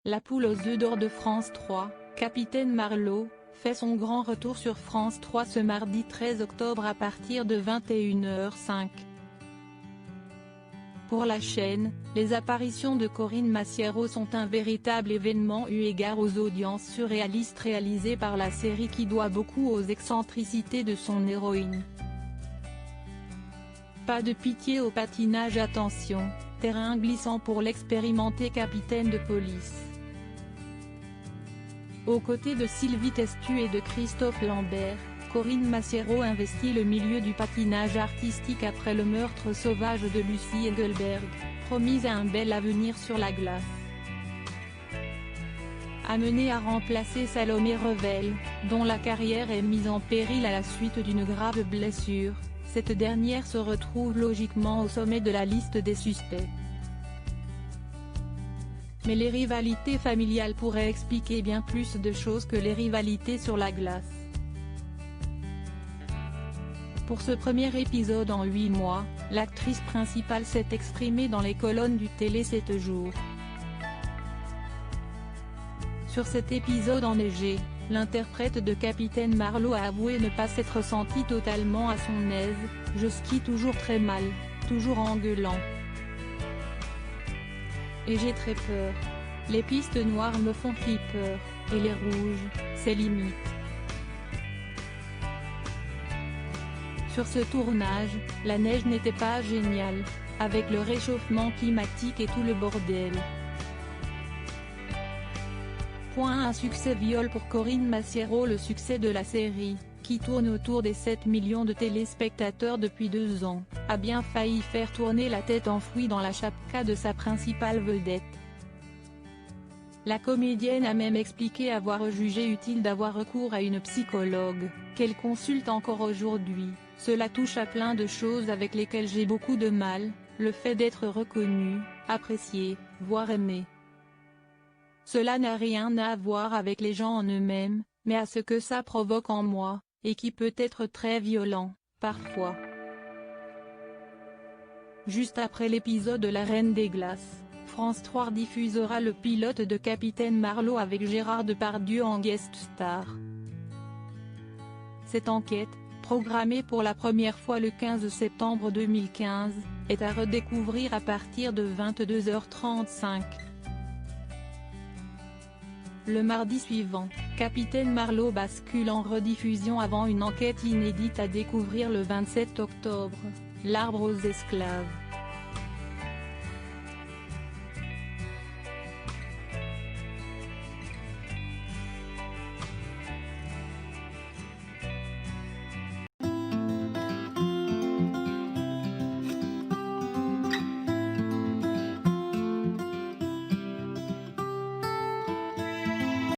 La poule aux œufs d'or de France 3, Capitaine Marlowe, fait son grand retour sur France 3 ce mardi 13 octobre à partir de 21h05. Pour la chaîne, les apparitions de Corinne Massiero sont un véritable événement eu égard aux audiences surréalistes réalisées par la série qui doit beaucoup aux excentricités de son héroïne. Pas de pitié au patinage, attention, terrain glissant pour l'expérimenté capitaine de police. Aux côtés de Sylvie Testu et de Christophe Lambert, Corinne Massiero investit le milieu du patinage artistique après le meurtre sauvage de Lucie Engelberg, promise à un bel avenir sur la glace. Amenée à remplacer Salomé Revel, dont la carrière est mise en péril à la suite d'une grave blessure, cette dernière se retrouve logiquement au sommet de la liste des suspects. Mais les rivalités familiales pourraient expliquer bien plus de choses que les rivalités sur la glace. Pour ce premier épisode en 8 mois, l'actrice principale s'est exprimée dans les colonnes du Télé 7 jours. Sur cet épisode enneigé, l'interprète de Capitaine Marlowe a avoué ne pas s'être sentie totalement à son aise. « Je skie toujours très mal, toujours en gueulant. Et j'ai très peur. Les pistes noires me font peur, et les rouges, c'est limite. » Sur ce tournage, la neige n'était pas géniale, avec le réchauffement climatique et tout le bordel. Un succès viol pour Corinne Massiero. Le succès de la série, qui tourne autour des 7 millions de téléspectateurs depuis 2 ans, a bien failli faire tourner la tête enfouie dans la chapka de sa principale vedette. La comédienne a même expliqué avoir jugé utile d'avoir recours à une psychologue, qu'elle consulte encore aujourd'hui. « Cela touche à plein de choses avec lesquelles j'ai beaucoup de mal, le fait d'être reconnue, appréciée, voire aimée. Cela n'a rien à voir avec les gens en eux-mêmes, mais à ce que ça provoque en moi, et qui peut être très violent, parfois. » Juste après l'épisode de La Reine des Glaces, France 3 diffusera le pilote de Capitaine Marlowe avec Gérard Depardieu en guest star. Cette enquête, programmée pour la première fois le 15 septembre 2015, est à redécouvrir à partir de 22h35. Le mardi suivant, Capitaine Marlowe bascule en rediffusion avant une enquête inédite à découvrir le 27 octobre, L'arbre aux esclaves.